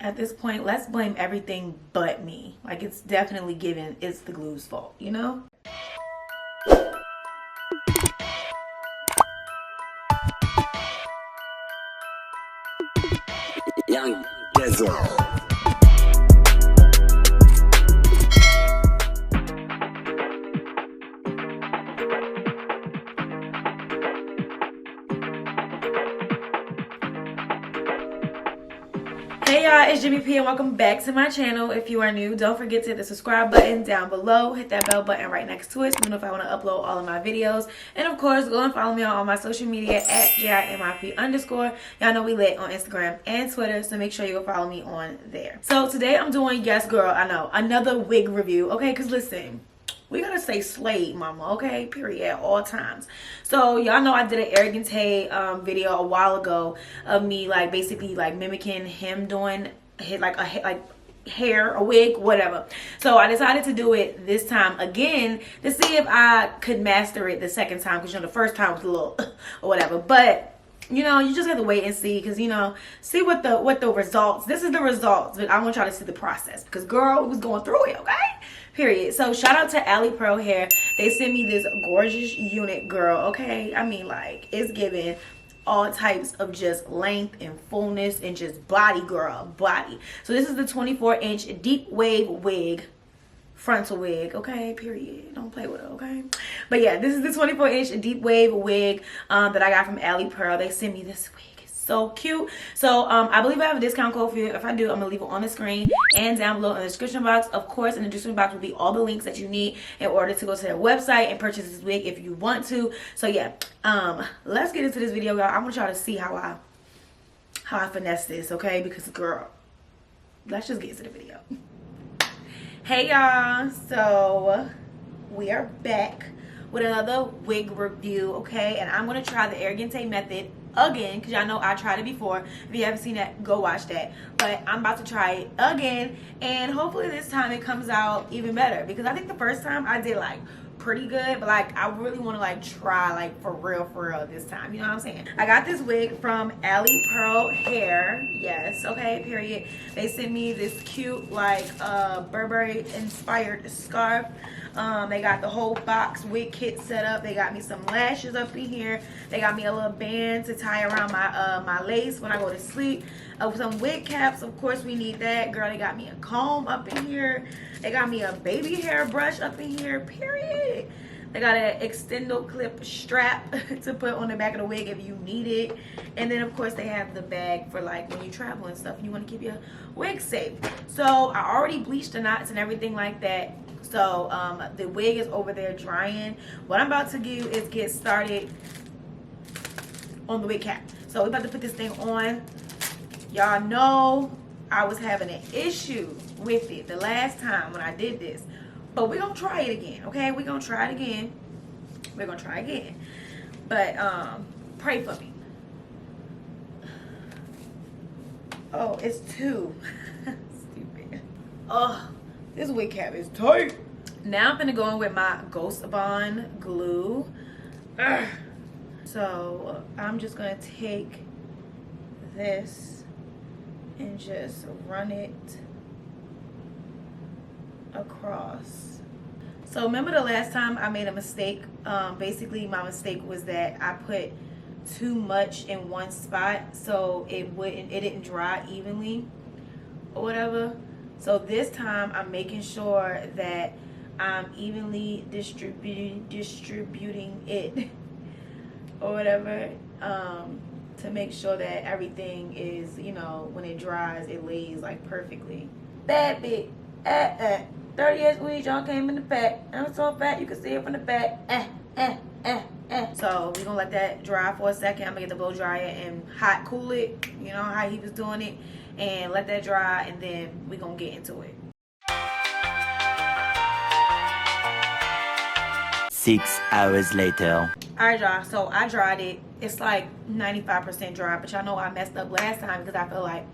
At this point, let's blame everything but me. Like, it's definitely given it's the glue's fault, you know? Young Gezo. Hey y'all, it's Jimmy P and welcome back to my channel. If you are new, don't forget to hit the subscribe button down below. Hit that bell button right next to it so you know if I want to upload all of my videos. And of course, go and follow me on all my social media at JIMIP_. Y'all know we lit on Instagram and Twitter, so make sure you go follow me on there. So today I'm doing, yes girl, I know, another wig review, okay? Because listen, we gotta stay slayed, mama, okay? Period, at all times. So y'all know I did an ARROGANT TAE video a while ago of me like basically like mimicking him doing hair, a wig, whatever. So I decided to do it this time again to see if I could master it the second time, because you know the first time was a little or whatever. But you know, you just have to wait and see, because you know, see what the results. This is the results, but I want y'all to see the process, because girl was going through it, okay? Period. So shout out to Ali Pearl Hair. They sent me this gorgeous unit, girl, okay? I mean, like, it's giving all types of just length and fullness and just body, girl, body. So this is the 24-inch deep wave wig, frontal wig, okay? Period. Don't play with it, okay? But yeah, this is the 24-inch deep wave wig that I got from Ali Pearl. They sent me this wig. So cute. So I believe I have a discount code for you. If I do, I'm gonna leave it on the screen and down below in the description box. Of course, in the description box will be all the links that you need in order to go to their website and purchase this wig if you want to. So yeah, let's get into this video, y'all. I want y'all to see how I finesse this, okay? Because girl, let's just get into the video. Hey y'all, so we are back with another wig review, okay? And I'm gonna try the ARROGANT TAE method again, because y'all know I tried it before. If you haven't seen that, go watch that. But I'm about to try it again, and hopefully this time it comes out even better, because I think the first time I did like pretty good, but like I really want to like try like for real this time, you know what I'm saying? I got this wig from Ali Pearl Hair, yes, okay, period. They sent me this cute like Burberry inspired scarf. They got the whole box wig kit set up. They got me some lashes up in here. They got me a little band to tie around my my lace when I go to sleep. Some wig caps, of course we need that, girl. They got me a comb up in here. They got me a baby hair brush up in here, period. They got an extendo clip strap to put on the back of the wig if you need it. And then of course they have the bag for like when you travel and stuff and you want to keep your wig safe. So I already bleached the knots and everything like that. So the wig is over there drying. What I'm about to do is get started on the wig cap. So we're about to put this thing on. Y'all know I was having an issue with it the last time when I did this, but we're gonna try it again, okay? We're gonna try it again. We're gonna try again. But pray for me. Oh, it's two. Stupid. Oh, this wig cap is tight. Now I'm gonna go in with my Ghost Bond glue. Ugh. So I'm just gonna take this and just run it across. So remember the last time I made a mistake? Basically my mistake was that I put too much in one spot, so it didn't dry evenly or whatever. So this time I'm making sure that I'm evenly distributing it or whatever, to make sure that everything is, you know, when it dries, it lays like perfectly. Bad bitch. 30 years weed, y'all came in the back. I'm so fat, you can see it from the back. So we're gonna let that dry for a second. I'm gonna get the blow dryer and hot cool it, you know how he was doing it, and let that dry, and then we're gonna get into it. 6 hours later. Alright y'all, so I dried it. It's like 95% dry, but y'all know I messed up last time because I feel like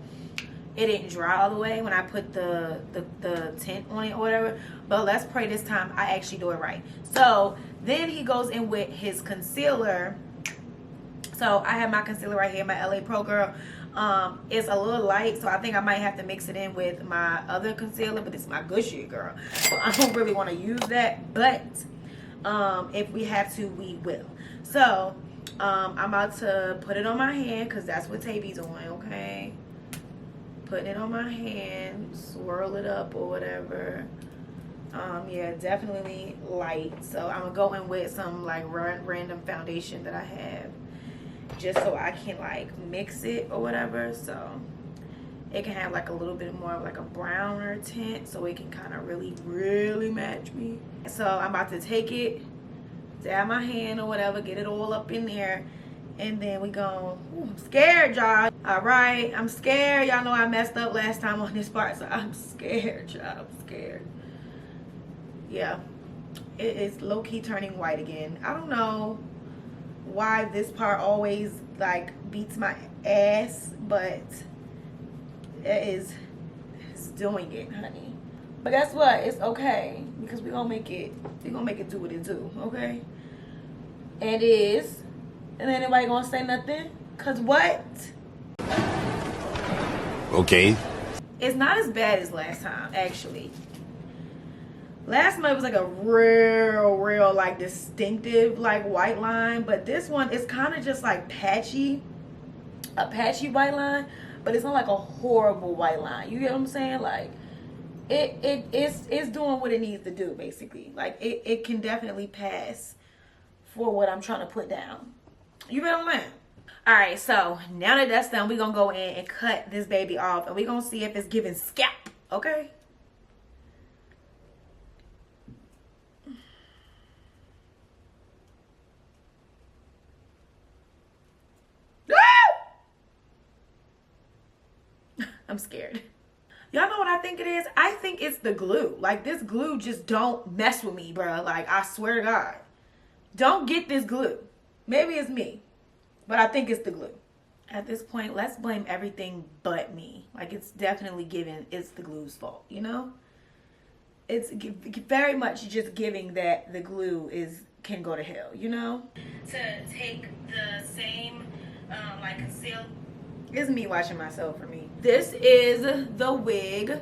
it didn't dry all the way when I put the tint on it or whatever. But let's pray this time I actually do it right. So then he goes in with his concealer. So I have my concealer right here, my LA Pro Girl. It's a little light, so I think I might have to mix it in with my other concealer, but this is my good shit, girl. So I don't really want to use that, but if we have to, we will. So I'm about to put it on my hand because that's what Tavy's on, okay? Putting it on my hand, swirl it up or whatever. Yeah, definitely light. So I'm gonna go in with some like random foundation that I have, just so I can like mix it or whatever, so it can have like a little bit more of like a browner tint, so it can kind of really match me. So I'm about to take it, dab my hand or whatever, get it all up in there, and then we go. I'm scared, y'all. All right, I'm scared. Y'all know I messed up last time on this part, so I'm scared, y'all. I'm scared. Yeah, it is low-key turning white again. I don't know why this part always like beats my ass, but it's doing it, honey. But guess what? It's okay, because we're gonna make it do what it do, okay? And it is. And anybody gonna say nothing? Cause what? Okay. It's not as bad as last time, actually. Last month was like a real like distinctive like white line, but this one is kind of just like patchy, a patchy white line, but it's not like a horrible white line. You get what I'm saying? Like it's doing what it needs to do, basically. Like it can definitely pass for what I'm trying to put down. You get what I'm saying? All right, so now that that's done, we're gonna go in and cut this baby off, and we're gonna see if it's giving scalp, okay? I'm scared. Y'all know what I think it is? I think it's the glue. Like, this glue just don't mess with me, bro. Like, I swear to God. Don't get this glue. Maybe it's me, but I think it's the glue. At this point, let's blame everything but me. Like, it's definitely given it's the glue's fault, you know? It's very much just giving that the glue can go to hell, you know? To take the same, like, conceal. It's me watching myself for me. This is the wig.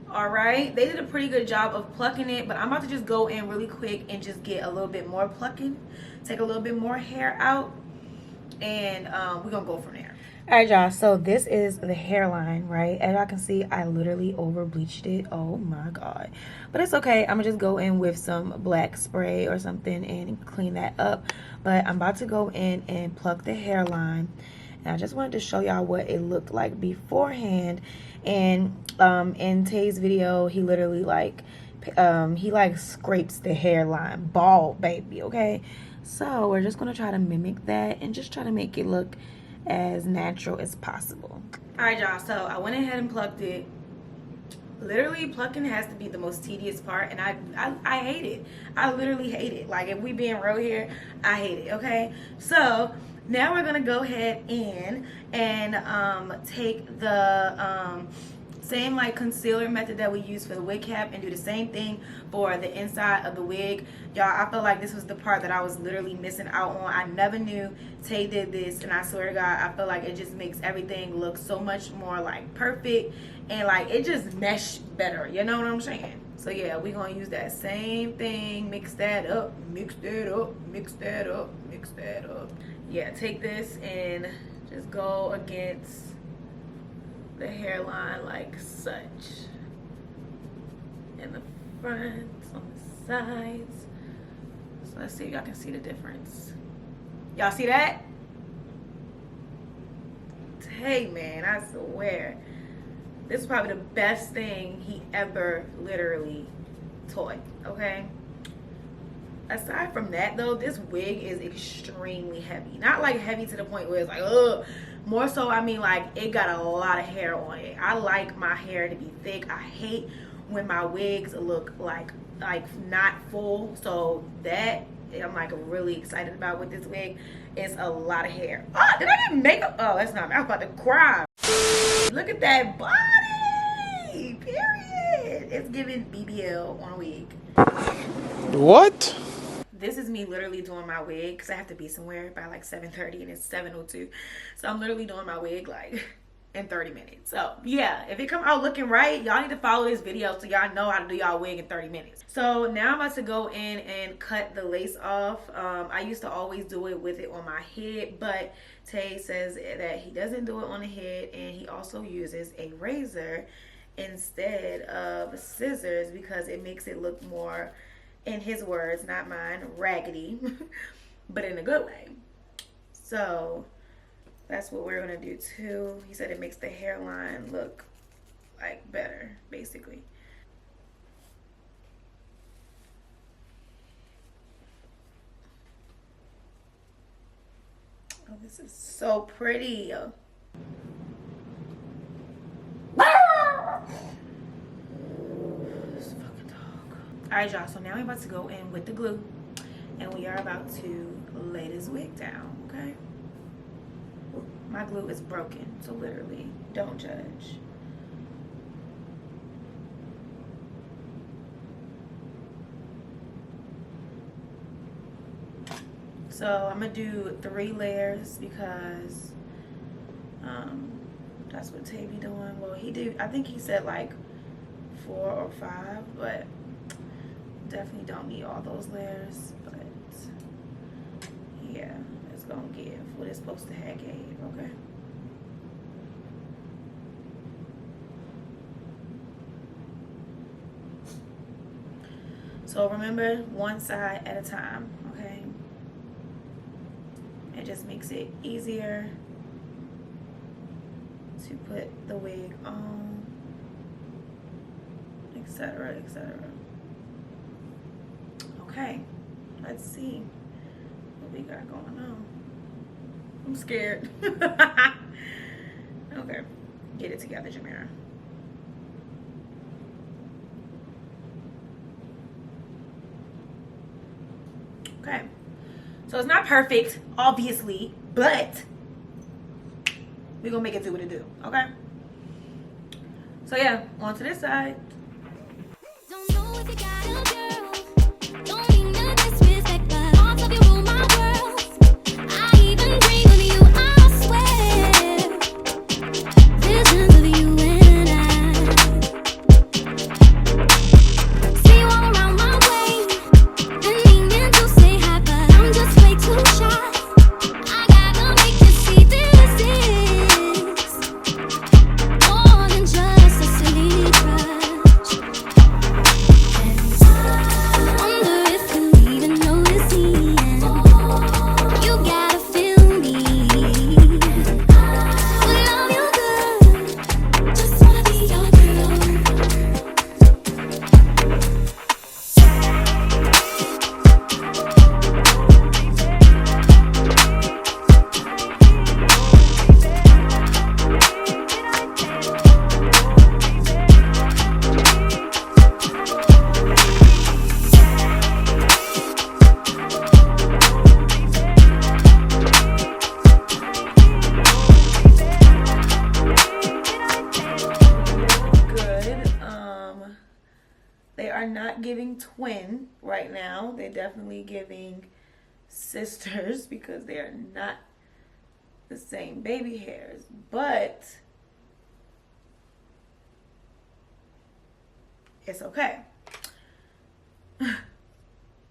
All right, they did a pretty good job of plucking it, but I'm about to just go in really quick and just get a little bit more plucking, take a little bit more hair out, and we're gonna go from there. All right, y'all, so this is the hairline, right? As y'all can see, I literally over bleached it. Oh my God. But it's okay. I'm gonna just go in with some black spray or something and clean that up. But I'm about to go in and pluck the hairline. And I just wanted to show y'all what it looked like beforehand. And in Tay's video, he literally like scrapes the hairline, bald baby, okay? So we're just gonna try to mimic that and just try to make it look as natural as possible. All right, y'all, so I went ahead and plucked it. Literally, plucking has to be the most tedious part, and I hate it. I literally hate it. Like, if we being real here, I hate it, okay? So now we're gonna go ahead in and take the same like concealer method that we use for the wig cap and do the same thing for the inside of the wig. Y'all, I feel like this was the part that I was literally missing out on. I never knew Tay did this, and I swear to God, I feel like it just makes everything look so much more like perfect, and like it just mesh better, you know what I'm saying? So yeah, we're gonna use that same thing, mix that up, mix that up, mix that up, mix that up. Yeah, take this and just go against the hairline like such. In the front, on the sides. So let's see if y'all can see the difference. Y'all see that? Hey man, I swear. This is probably the best thing he ever literally taught, okay? Aside from that though, this wig is extremely heavy. Not like heavy to the point where it's like, ugh. More so, I mean, like, it got a lot of hair on it. I like my hair to be thick. I hate when my wigs look like not full. So that I'm like really excited about with this wig. It's a lot of hair. Oh, did I get makeup? Oh, that's not me. I was about to cry. Look at that body. Period. It's giving BBL on a wig. What? this is me literally doing my wig because I have to be somewhere by like 7:30 and it's 7:02. So I'm literally doing my wig like in 30 minutes. So yeah, if it come out looking right, y'all need to follow this video so y'all know how to do y'all wig in 30 minutes. So now I'm about to go in and cut the lace off. I used to always do it with it on my head, but Tay says that he doesn't do it on the head, and he also uses a razor instead of scissors because it makes it look more, in his words, not mine, raggedy, but in a good way. So that's what we're gonna do too. He said it makes the hairline look like better, basically. Oh, this is so pretty. This fucking dog. Alright, y'all, so now we're about to go in with the glue, and we are about to lay this wig down, okay? My glue is broken, so literally, don't judge. So I'm gonna do 3 layers because that's what Tay be doing. Well, he did, I think he said like 4 or 5, but definitely don't need all those layers. But yeah, it's gonna give what it's supposed to have gave, okay? So remember, one side at a time, okay? It just makes it easier to put the wig on, etc., etc. Okay, let's see what we got going on. I'm scared. Okay, get it together, Jamira. Okay, so it's not perfect, obviously, but we're gonna make it do what it do, okay? So yeah, on to this side. Don't know if you got a girl. Don't mean no disrespect, but parts of you rule my world. I even dream of you, I swear. Visions of you and I. See you all around my way. Been meaning to say hi, but I'm just way too shy. I gotta make you see this is more than just a silly crush. And I wonder if you even notice me. And you gotta feel me. We love you good. Just wanna be your girl. Good. They are not giving twin right now. They're definitely giving sisters because they are not the same baby hairs. But it's okay.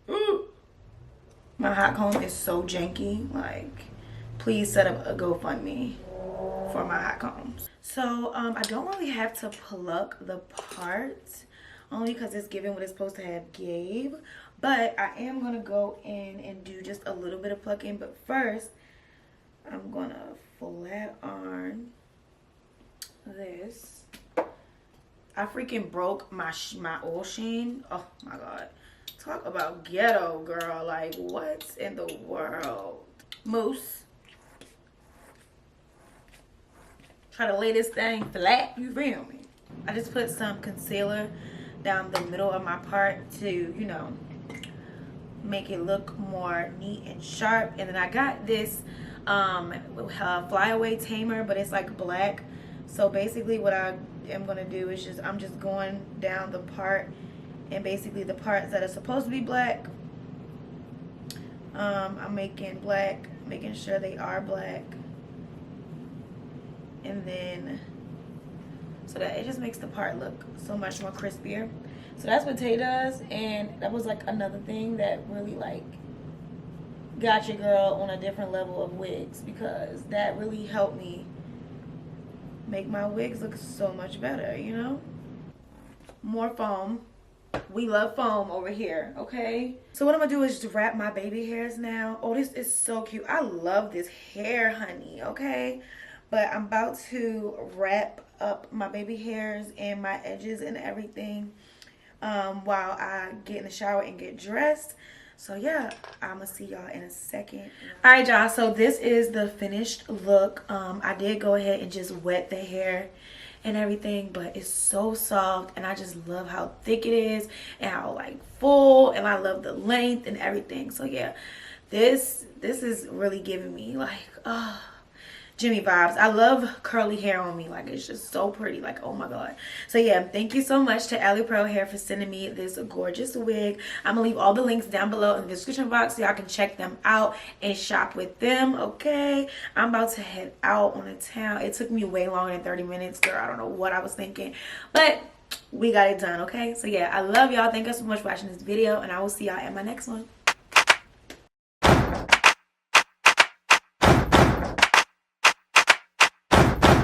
Ooh. My hot comb is so janky. Like, please set up a GoFundMe for my hot combs. So I don't really have to pluck the part, only because it's giving what it's supposed to have gave. But I am gonna go in and do just a little bit of plucking. But first, I'm gonna flat iron this. I freaking broke my oil sheen. Oh my god. Talk about ghetto, girl. Like, what in the world? Moose. Try to lay this thing flat, you feel me? I just put some concealer down the middle of my part to, you know, make it look more neat and sharp. And then I got this flyaway tamer, but it's like black. So basically what I am going to do is I'm just going down the part, and basically the parts that are supposed to be black, I'm making black, making sure they are black, and then so that it just makes the part look so much more crispier. So that's what Tay does, and that was like another thing that really like got your girl on a different level of wigs, because that really helped me make my wigs look so much better, you know? More foam. We love foam over here, okay? So what I'm gonna do is just wrap my baby hairs now. Oh, this is so cute. I love this hair, honey, okay? But I'm about to wrap up my baby hairs and my edges and everything while I get in the shower and get dressed. So yeah, I'm gonna see y'all in a second. All right, y'all, so this is the finished look. I did go ahead and just wet the hair and everything, but it's so soft, and I just love how thick it is and how like full, and I love the length and everything. So yeah, this is really giving me like Jimmy vibes. I love curly hair on me. Like, it's just so pretty. Like, oh my god. So yeah, thank you so much to Ali Pro Hair for sending me this gorgeous wig. I'm gonna leave all the links down below in the description box so y'all can check them out and shop with them, okay? I'm about to head out on the town. It took me way longer than 30 minutes, girl. I don't know what I was thinking, but we got it done, okay? So yeah, I love y'all. Thank you so much for watching this video, and I will see y'all in my next one.